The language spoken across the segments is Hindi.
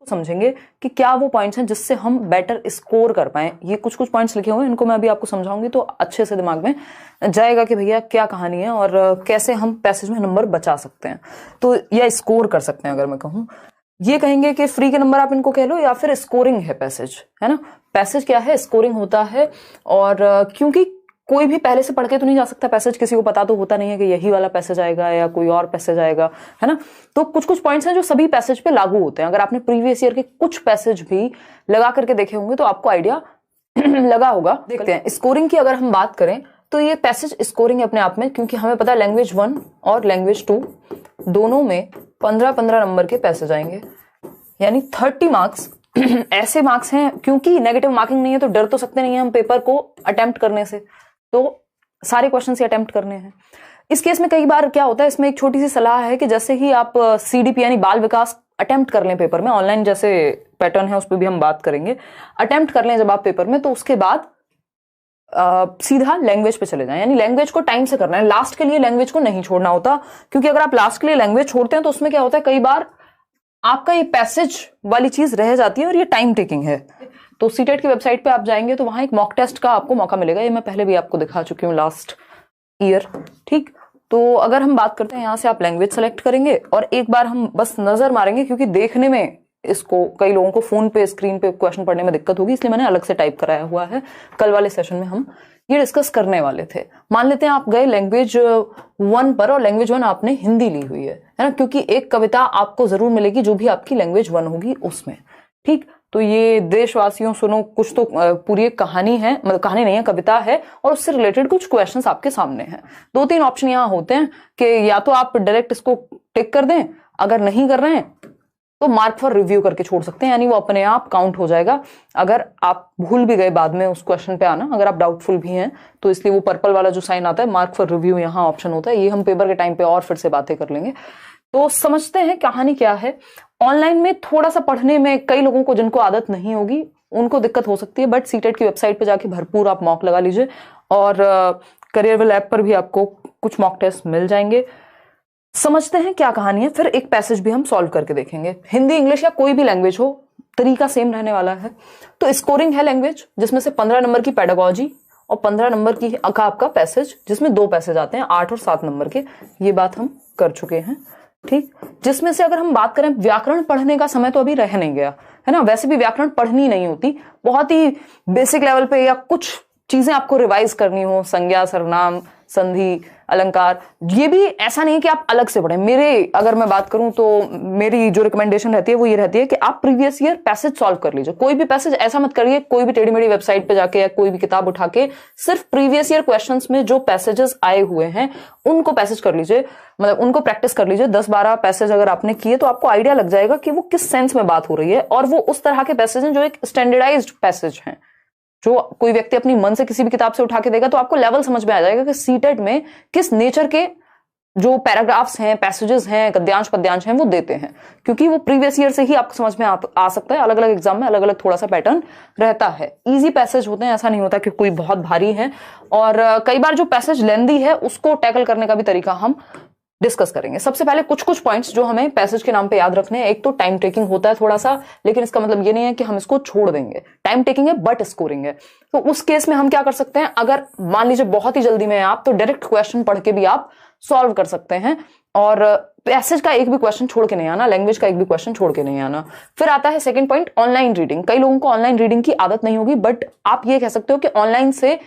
समझेंगे कि क्या वो पॉइंट्स हैं जिससे हम बेटर स्कोर कर पाए। ये कुछ कुछ पॉइंट्स लिखे हुए हैं, इनको मैं अभी आपको समझाऊंगी तो अच्छे से दिमाग में जाएगा कि भैया क्या कहानी है और कैसे हम पैसेज में नंबर बचा सकते हैं, तो या स्कोर कर सकते हैं। अगर मैं कहूँ, ये कहेंगे कि फ्री के नंबर आप इनको कह लो या फिर स्कोरिंग है पैसेज, है ना। पैसेज क्या है, स्कोरिंग होता है। और क्योंकि कोई भी पहले से पढ़ के तो नहीं जा सकता पैसेज, किसी को पता तो होता नहीं है कि यही वाला पैसेज आएगा या कोई और पैसेज आएगा, है ना। तो कुछ कुछ पॉइंट्स हैं जो सभी पैसेज पे लागू होते हैं। अगर आपने प्रीवियस ईयर के कुछ पैसेज भी लगा करके देखे होंगे तो आपको आइडिया लगा होगा। देखते हैं स्कोरिंग की अगर हम बात करें तो ये पैसेज स्कोरिंग है अपने आप में, क्योंकि हमें पता है लैंग्वेज 1 और लैंग्वेज 2 दोनों में 15-15 नंबर के पैसेज आएंगे, यानी 30 मार्क्स ऐसे मार्क्स हैं। क्योंकि नेगेटिव मार्किंग नहीं है तो डर तो सकते नहीं है हम पेपर को अटेम्प्ट करने से, तो सारे क्वेश्चन से अटेम्प्ट करने हैं। इस केस में कई बार क्या होता है, इसमें एक छोटी सी सलाह है कि जैसे ही आप CDP यानी बाल विकास अटेम्प्ट कर लें पेपर में, ऑनलाइन जैसे पैटर्न है उस पर भी हम बात करेंगे, अटेम्प्ट कर लें जब आप पेपर में, तो उसके बाद सीधा लैंग्वेज पे चले जाएं। यानी लैंग्वेज को टाइम से करना है, लास्ट के लिए लैंग्वेज को नहीं छोड़ना होता। क्योंकि अगर आप लास्ट के लिए लैंग्वेज छोड़ते हैं तो उसमें क्या होता है, कई बार आपका ये पैसेज वाली चीज रह जाती है और ये टाइम टेकिंग है। तो सीटेट की वेबसाइट पे आप जाएंगे तो वहां एक मॉक टेस्ट का आपको मौका मिलेगा, ये मैं पहले भी आपको दिखा चुकी हूँ लास्ट ईयर, ठीक। तो अगर हम बात करते हैं, यहाँ से आप लैंग्वेज सेलेक्ट करेंगे और एक बार हम बस नजर मारेंगे, क्योंकि देखने में इसको कई लोगों को फोन पे स्क्रीन पे क्वेश्चन पढ़ने में दिक्कत होगी, इसलिए मैंने अलग से टाइप कराया हुआ है। कल वाले सेशन में हम ये डिस्कस करने वाले थे। मान लेते हैं आप गए लैंग्वेज 1 पर और लैंग्वेज 1 आपने हिंदी ली हुई है ना, क्योंकि एक कविता आपको जरूर मिलेगी जो भी आपकी लैंग्वेज 1 होगी उसमें, ठीक। तो ये देशवासियों सुनो कुछ तो पूरी एक कहानी है, मतलब कहानी नहीं है, कविता है, और उससे रिलेटेड कुछ क्वेश्चंस आपके सामने हैं। 2-3 ऑप्शन यहाँ होते हैं कि या तो आप डायरेक्ट इसको टिक कर दें, अगर नहीं कर रहे हैं तो मार्क फॉर रिव्यू करके छोड़ सकते हैं, यानी वो अपने आप काउंट हो जाएगा। अगर आप भूल भी गए बाद में उस क्वेश्चन पे आना, अगर आप डाउटफुल भी हैं तो इसलिए वो पर्पल वाला जो साइन आता है मार्क फॉर रिव्यू, यहाँ ऑप्शन होता है। ये हम पेपर के टाइम पे और फिर से बातें कर लेंगे। तो समझते हैं कहानी क्या है। ऑनलाइन में थोड़ा सा पढ़ने में कई लोगों को, जिनको आदत नहीं होगी, उनको दिक्कत हो सकती है, बट सीटेट की वेबसाइट पे जाके भरपूर आप मॉक लगा लीजिए और करियरवेल ऐप पर भी आपको कुछ मॉक टेस्ट मिल जाएंगे। समझते हैं क्या कहानी है, फिर एक पैसेज भी हम सॉल्व करके देखेंगे। हिंदी, इंग्लिश या कोई भी लैंग्वेज हो, तरीका सेम रहने वाला है। तो स्कोरिंग है लैंग्वेज, जिसमें से 15 नंबर की पेडागोजी और 15 नंबर की का आपका पैसेज, जिसमें 2 पैसेज आते हैं 8 और 7 नंबर के। ये बात हम कर चुके हैं, ठीक। जिसमें से अगर हम बात करें, व्याकरण पढ़ने का समय तो अभी रह नहीं गया, है ना। वैसे भी व्याकरण पढ़नी नहीं होती, बहुत ही बेसिक लेवल पे, या कुछ चीजें आपको रिवाइज करनी हो, संज्ञा, सर्वनाम, संधि, अलंकार, ये भी ऐसा नहीं है कि आप अलग से पढ़ें। मेरे अगर मैं बात करूं तो मेरी जो रिकमेंडेशन रहती है वो ये रहती है कि आप प्रीवियस ईयर पैसेज सॉल्व कर लीजिए। कोई भी पैसेज ऐसा मत करिए कोई भी टेढ़ी मेढ़ी वेबसाइट पे जाके या कोई भी किताब उठा के, सिर्फ प्रीवियस ईयर क्वेश्चंस में जो पैसेजेस आए हुए हैं उनको पैसेज कर लीजिए, मतलब उनको प्रैक्टिस कर लीजिए। 10-12 पैसेज अगर आपने किए तो आपको आइडिया लग जाएगा कि वो किस सेंस में बात हो रही है, और वो उस तरह के पैसेज हैं जो एक स्टैंडर्डाइज्ड पैसेज हैं, जो कोई व्यक्ति अपनी मन से किसी भी किताब से उठा के देगा तो आपको लेवल समझ में आ जाएगा कि सीटेट में किस नेचर के जो पैराग्राफ्स हैं, पैसेजेस हैं, गद्यांश पद्यांश हैं, वो देते हैं। क्योंकि वो प्रीवियस ईयर से ही आपको समझ में आ सकता है। अलग अलग एग्जाम में अलग अलग थोड़ा सा पैटर्न रहता है। इजी पैसेज होते हैं, ऐसा नहीं होता कि कोई बहुत भारी है। और कई बार जो पैसेज लेंदी है उसको टैकल करने का भी तरीका हम डिस्कस करेंगे। सबसे पहले कुछ कुछ पॉइंट्स जो हमें पैसेज के नाम पे याद रखने हैं। एक तो टाइम टेकिंग होता है थोड़ा सा, लेकिन इसका मतलब ये नहीं है कि हम इसको छोड़ देंगे। टाइम टेकिंग है बट स्कोरिंग है। तो उस केस में हम क्या कर सकते हैं, अगर मान लीजिए बहुत ही जल्दी में है आप, तो डायरेक्ट क्वेश्चन पढ़ के भी आप सॉल्व कर सकते हैं, और पैसेज का एक भी क्वेश्चन छोड़ के नहीं आना, लैंग्वेज का एक भी क्वेश्चन छोड़ के नहीं आना। फिर आता है सेकंड पॉइंट, ऑनलाइन रीडिंग। कई लोगों को ऑनलाइन रीडिंग की आदत नहीं होगी, बट आप ये कह सकते हो कि ऑनलाइन से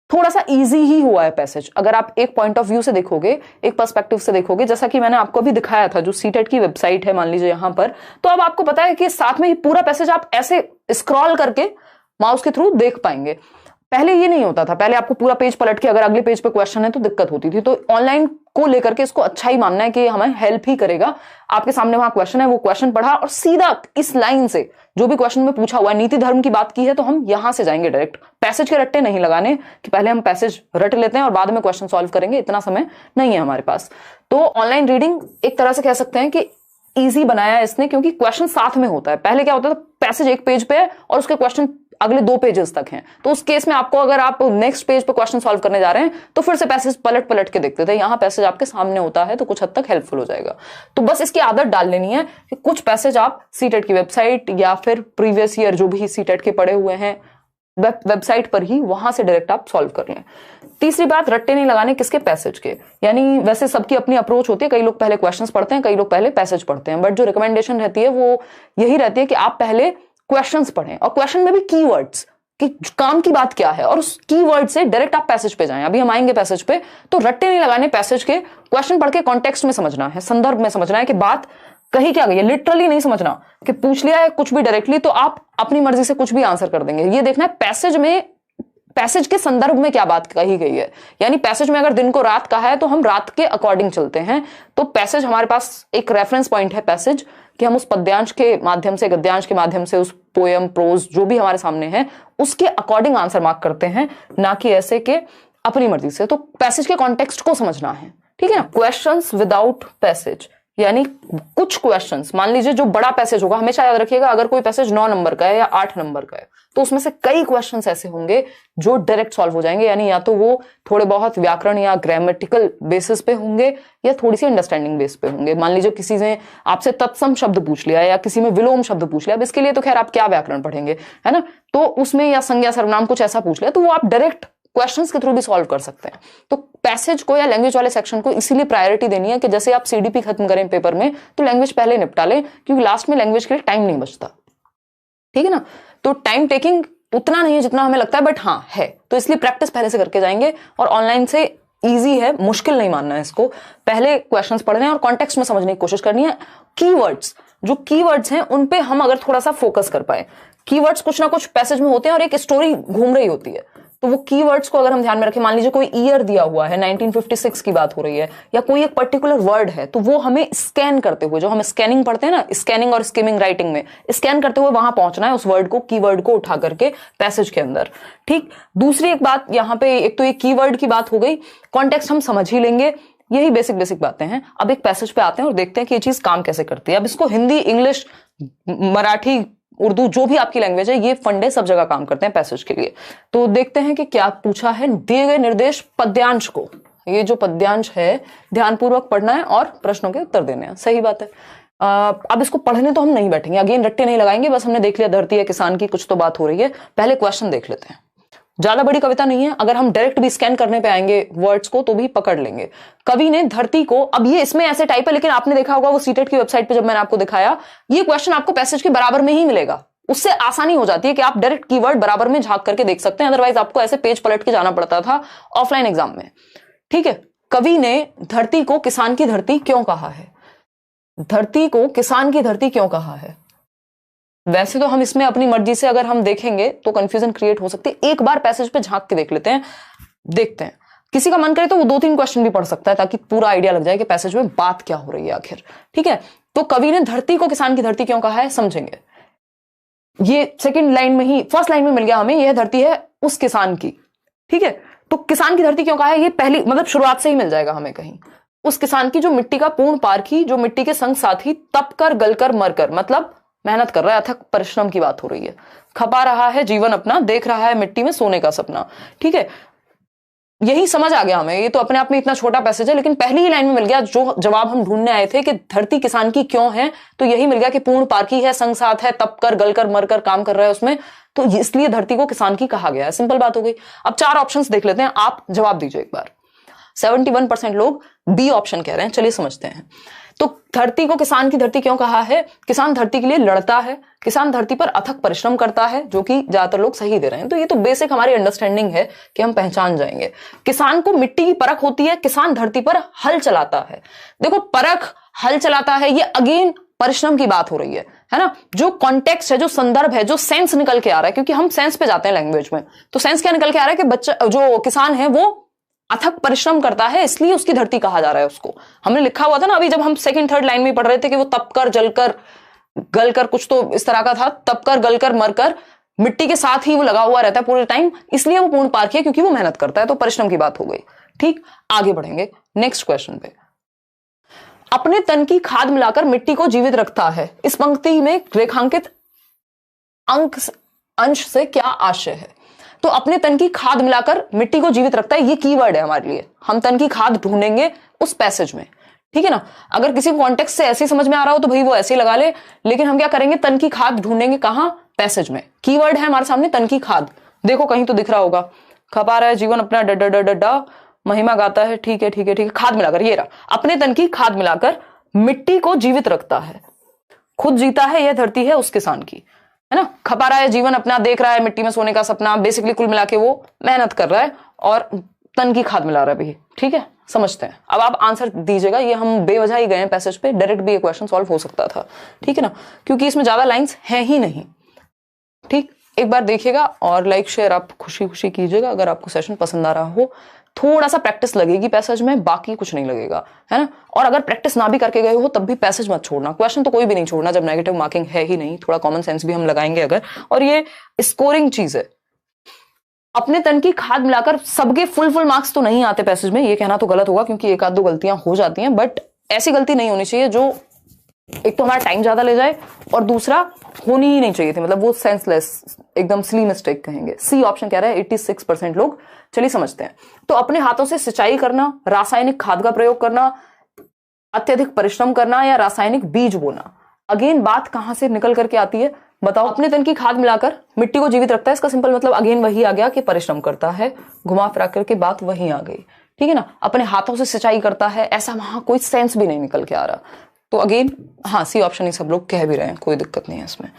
थोड़ा सा इजी ही हुआ है पैसेज। अगर आप एक पॉइंट ऑफ व्यू से देखोगे, एक पर्सपेक्टिव से देखोगे, जैसा कि मैंने आपको अभी दिखाया था, जो सीटेट की वेबसाइट है मान लीजिए यहां पर, तो अब आपको पता है कि साथ में ही पूरा पैसेज आप ऐसे स्क्रॉल करके माउस के थ्रू देख पाएंगे। पहले ये नहीं होता था, पहले आपको पूरा पेज पलट के अगर अगले पेज पे क्वेश्चन है तो दिक्कत होती थी। तो ऑनलाइन को लेकर के इसको अच्छा ही मानना है कि हमें हेल्प ही करेगा। आपके सामने वहां क्वेश्चन है, वो क्वेश्चन पढ़ा और सीधा इस लाइन से जो भी क्वेश्चन में पूछा हुआ है, नीति धर्म की बात की है तो हम यहां से जाएंगे डायरेक्ट। पैसेज के रट्टे नहीं लगाने कि पहले हम पैसेज रट लेते हैं और बाद में क्वेश्चन सॉल्व करेंगे, इतना समय नहीं है हमारे पास। तो ऑनलाइन रीडिंग एक तरह से कह सकते हैं कि इजी बनाया है इसने, क्योंकि क्वेश्चन साथ में होता है। पहले क्या होता था, पैसेज एक पेज पे है और उसके क्वेश्चन अगले 2 पेजेस तक हैं, तो उस केस में आपको अगर आप नेक्स्ट पेज पे क्वेश्चन सॉल्व करने जा रहे हैं तो फिर से पैसेज पलट पलट के देखते थे, यहाँ पैसेज आपके सामने होता है तो कुछ हद तक हेल्पफुल हो जाएगा। तो बस इसकी आदत डाल लेनी है कि कुछ पैसेज आप सीटेट की वेबसाइट या फिर प्रीवियस ईयर जो भी सीटेट के पड़े हुए हैं वेबसाइट पर ही वहां से डायरेक्ट आप सॉल्व कर लें। तीसरी बात, रट्टे नहीं लगाने किसके, पैसेज के। यानी वैसे सबकी अपनी अप्रोच होती है, कई लोग पहले क्वेश्चंस पढ़ते हैं, कई लोग पहले पैसेज पढ़ते हैं, बट जो रिकमेंडेशन रहती है वो यही रहती है कि आप पहले क्वेश्चंस पढ़ें और क्वेश्चन में भी कीवर्ड्स कि काम की बात क्या है और उस कीवर्ड से डायरेक्ट आप पैसेज पे जाएं। अभी हम आएंगे पैसेज पे, तो रट्टे नहीं लगाने पैसेज के, क्वेश्चन पढ़ के कॉन्टेक्स्ट में समझना है, संदर्भ में समझना है कि बात कहीं क्या गई है, लिटरली नहीं समझना कि पूछ लिया है कुछ भी डायरेक्टली तो आप अपनी मर्जी से कुछ भी आंसर कर देंगे। ये देखना है पैसेज में, पैसेज के संदर्भ में क्या बात कही गई है। यानी पैसेज में अगर दिन को रात कहा है तो हम रात के अकॉर्डिंग चलते हैं, तो पैसेज हमारे पास एक रेफरेंस पॉइंट है पैसेज, कि हम उस पद्यांश के माध्यम से, गद्यांश के माध्यम से, उस पोएम प्रोज जो भी हमारे सामने है उसके अकॉर्डिंग आंसर मार्क करते हैं, ना कि ऐसे के अपनी मर्जी से। तो पैसेज के कॉन्टेक्स्ट को समझना है, ठीक है ना। क्वेश्चंस विदाउट पैसेज, यानी कुछ क्वेश्चंस, मान लीजिए जो बड़ा पैसेज होगा, हमेशा याद रखिएगा अगर कोई पैसेज 9 नंबर का है या 8 नंबर का है तो उसमें से कई क्वेश्चंस ऐसे होंगे जो डायरेक्ट सॉल्व हो जाएंगे। यानी या तो वो थोड़े बहुत व्याकरण या ग्रामेटिकल बेसिस पे होंगे या थोड़ी सी अंडरस्टैंडिंग बेस पे होंगे। मान लीजिए किसी ने आपसे तत्सम शब्द पूछ लिया या किसी में विलोम शब्द पूछ लिया, अब इसके लिए तो खैर आप क्या व्याकरण पढ़ेंगे, है ना, तो उसमें या संज्ञा सर्वनाम कुछ ऐसा पूछ लिया तो वो आप डायरेक्ट क्वेश्चंस के थ्रू भी सॉल्व कर सकते हैं। तो पैसेज को या लैंग्वेज वाले सेक्शन को इसीलिए प्रायोरिटी देनी है कि जैसे आप सीडीपी खत्म करें पेपर में तो लैंग्वेज पहले निपटा लें, क्योंकि लास्ट में लैंग्वेज के लिए टाइम नहीं बचता, ठीक है ना। तो टाइम टेकिंग उतना नहीं है जितना हमें लगता है, बट हाँ है, तो इसलिए प्रैक्टिस पहले से करके जाएंगे। और ऑनलाइन से इजी है, मुश्किल नहीं मानना है इसको। पहले क्वेश्चंस पढ़ने और कॉन्टेक्स्ट में समझने की कोशिश करनी है। कीवर्ड्स, जो कीवर्ड्स हैं उन पे हम अगर थोड़ा सा फोकस कर पाए, कीवर्ड्स कुछ ना कुछ पैसेज में होते हैं और एक स्टोरी घूम रही होती है, तो वो कीवर्ड्स को अगर हम ध्यान में रखें, मान लीजिए कोई ईयर दिया हुआ है, 1956 की बात हो रही है, या कोई एक पर्टिकुलर वर्ड है, तो वो हमें स्कैन करते हुए, जो हम स्कैनिंग पढ़ते हैं ना, स्कैनिंग और स्किमिंग राइटिंग में, स्कैन करते हुए वहां पहुंचना है उस वर्ड को, कीवर्ड को उठा करके पैसेज के अंदर, ठीक। दूसरी एक बात यहाँ पे, एक तो ये कीवर्ड की बात हो गई, कॉन्टेक्स्ट हम समझ ही लेंगे, यही बेसिक बातें हैं। अब एक पैसेज पे आते हैं और देखते हैं कि ये चीज काम कैसे करती है। अब इसको हिंदी, इंग्लिश, मराठी, उर्दू, जो भी आपकी लैंग्वेज है, ये फंडे सब जगह काम करते हैं पैसेज के लिए। तो देखते हैं कि क्या पूछा है। दिए गए निर्देश पद्यांश को, ये जो पद्यांश है ध्यानपूर्वक पढ़ना है और प्रश्नों के उत्तर देने हैं, सही बात है। अब इसको पढ़ने तो हम नहीं बैठेंगे, अगेन रट्टे नहीं लगाएंगे, बस हमने देख लिया धरती है किसान की, कुछ तो बात हो रही है, पहले क्वेश्चन देख लेते हैं। ज्यादा बड़ी कविता नहीं है, अगर हम डायरेक्ट भी स्कैन करने पे आएंगे वर्ड्स को तो भी पकड़ लेंगे। कवि ने धरती को, अब ये इसमें ऐसे टाइप है, लेकिन आपने देखा होगा वो सीटेट की वेबसाइट पे जब मैंने आपको दिखाया, ये क्वेश्चन आपको पैसेज के बराबर में ही मिलेगा, उससे आसानी हो जाती है कि आप डायरेक्ट कीवर्ड बराबर में झांक करके देख सकते हैं, अदरवाइज आपको ऐसे पेज पलट के जाना पड़ता था ऑफलाइन एग्जाम में, ठीक है। कवि ने धरती को किसान की धरती क्यों कहा है, धरती को किसान की धरती क्यों कहा है। वैसे तो हम इसमें अपनी मर्जी से अगर हम देखेंगे तो कंफ्यूजन क्रिएट हो सकती है, एक बार पैसेज पे झांक के देख लेते हैं, देखते हैं। किसी का मन करे तो वो 2-3 क्वेश्चन भी पढ़ सकता है ताकि पूरा आइडिया लग जाए कि पैसेज में बात क्या हो रही है आखिर, ठीक है। तो कवि ने धरती को किसान की धरती क्यों कहा है, समझेंगे। ये सेकंड लाइन में ही, फर्स्ट लाइन में मिल गया हमें, यह धरती है उस किसान की, ठीक है। तो किसान की धरती क्यों कहा है, ये पहली मतलब शुरुआत से ही मिल जाएगा हमें कहीं। उस किसान की जो मिट्टी का पूर्ण पारखी, जो मिट्टी के संग साथी, तप कर गल कर मर कर, मतलब मेहनत कर रहा है, अथक परिश्रम की बात हो रही है, खपा रहा है जीवन अपना, देख रहा है मिट्टी में सोने का सपना, ठीक है। यही समझ आ गया हमें, ये तो अपने आप में इतना छोटा पैसेज है, लेकिन पहली ही लाइन में मिल गया जो जवाब हम ढूंढने आए थे कि धरती किसान की क्यों है, तो यही मिल गया कि पूर्ण पारखी है, संग साथ है, तप कर गल कर मर कर काम कर रहा है उसमें, तो इसलिए धरती को किसान की कहा गया है। सिंपल बात हो गई। अब 4 ऑप्शंस देख लेते हैं, आप जवाब दीजिए एक बार। 71% लोग बी ऑप्शन कह रहे हैं, चलिए समझते हैं। तो धरती को किसान की धरती क्यों कहा है, किसान धरती के लिए लड़ता है, किसान धरती पर अथक परिश्रम करता है, जो कि ज्यादातर लोग सही दे रहे हैं। तो ये तो बेसिक हमारी अंडरस्टैंडिंग है कि हम पहचान जाएंगे। किसान को मिट्टी की परख होती है, किसान धरती पर हल चलाता है। देखो परख, हल चलाता है, ये अगेन परिश्रम की बात हो रही है ना। जो कॉन्टेक्स्ट है, जो संदर्भ है, जो सेंस निकल के आ रहा है, क्योंकि हम सेंस पे जाते हैं लैंग्वेज में, तो सेंस क्या निकल के आ रहा है कि बच्चा, जो किसान है वो अथक परिश्रम करता है, इसलिए उसकी धरती कहा जा रहा है उसको। हमने लिखा हुआ था ना अभी जब हम सेकंड थर्ड लाइन में पढ़ रहे थे कि वो तप कर जलकर गलकर, कुछ तो इस तरह का था, तप कर गलकर मरकर, मिट्टी के साथ ही वो लगा हुआ रहता है पूरे टाइम, इसलिए वो पूर्ण पारखी है क्योंकि वो मेहनत करता है। तो परिश्रम की बात हो गई, ठीक। आगे बढ़ेंगे नेक्स्ट क्वेश्चन पे। अपने तन की खाद मिलाकर मिट्टी को जीवित रखता है, इस पंक्ति में रेखांकित अंश से क्या आशय है। तो अपने तन की खाद मिलाकर मिट्टी को जीवित रखता है, ये कीवर्ड है हमारे लिए। हम तन की खाद ढूंढेंगे उस पैसेज में, ठीक है ना। अगर किसी कॉन्टेक्स्ट से ऐसे समझ में आ रहा हो तो भाई वो ऐसे ही लगा ले, लेकिन हम क्या करेंगे, तन की खाद ढूंढेंगे कहां, पैसेज में। कीवर्ड है हमारे सामने तन की खाद, देखो कहीं तो दिख रहा होगा, खपा रहा है जीवन अपना डा महिमा गाता है, ठीक है ठीक है ठीक है, खाद मिलाकर, ये रहा, अपने तन की खाद मिलाकर मिट्टी को जीवित रखता है, खुद जीता है, यह धरती है उस किसान की, है ना। खपा रहा है जीवन अपना, देख रहा है मिट्टी में सोने का सपना, बेसिकली कुल मिला के वो मेहनत कर रहा है और तन की खाद मिला रहा है भी, ठीक है, समझते हैं। अब आप आंसर दीजिएगा, ये हम बेवजह ही गए हैं पैसेज पे, डायरेक्ट भी ये क्वेश्चन सॉल्व हो सकता था, ठीक है ना, क्योंकि इसमें ज्यादा लाइंस हैं ही नहीं, ठीक। एक बार देखिएगा और लाइक शेयर आप खुशी खुशी कीजिएगा अगर आपको सेशन पसंद आ रहा हो। थोड़ा सा प्रैक्टिस लगेगी पैसेज में, बाकी कुछ नहीं लगेगा, है ना। और अगर प्रैक्टिस ना भी करके गए हो तब भी पैसेज मत छोड़ना, क्वेश्चन तो कोई भी नहीं छोड़ना जब नेगेटिव मार्किंग है ही नहीं, थोड़ा कॉमन सेंस भी हम लगाएंगे अगर। और ये स्कोरिंग चीज है, अपने तन की खाद मिलाकर सबके फुल मार्क्स तो नहीं आते पैसेज में, ये कहना तो गलत होगा क्योंकि एक आध दो गलतियां हो जाती हैं, बट ऐसी गलती नहीं होनी चाहिए जो एक तो हमारा टाइम ज्यादा ले जाए और दूसरा होनी ही नहीं चाहिए थी, मतलब वो सेंसलेस एकदम सिली मिस्टेक कहेंगे। सी ऑप्शन कह रहा है 86% लोग। चलिए समझते हैं। तो अपने हाथों से सिंचाई करना, रासायनिक खाद का प्रयोग करना, अत्यधिक परिश्रम करना या रासायनिक बीज बोना, अगेन बात कहां से निकल करके आती है बताओ। अपने तन की खाद मिलाकर मिट्टी को जीवित रखता है, इसका सिंपल मतलब अगेन वही आ गया कि परिश्रम करता है, घुमा फिरा करके बात वही आ गई, ठीक है ना। अपने हाथों से सिंचाई करता है, ऐसा वहां कोई सेंस भी नहीं निकल के आ रहा। तो अगेन हाँ, सी ऑप्शन ही सब लोग कह भी रहे हैं, कोई दिक्कत नहीं है इसमें।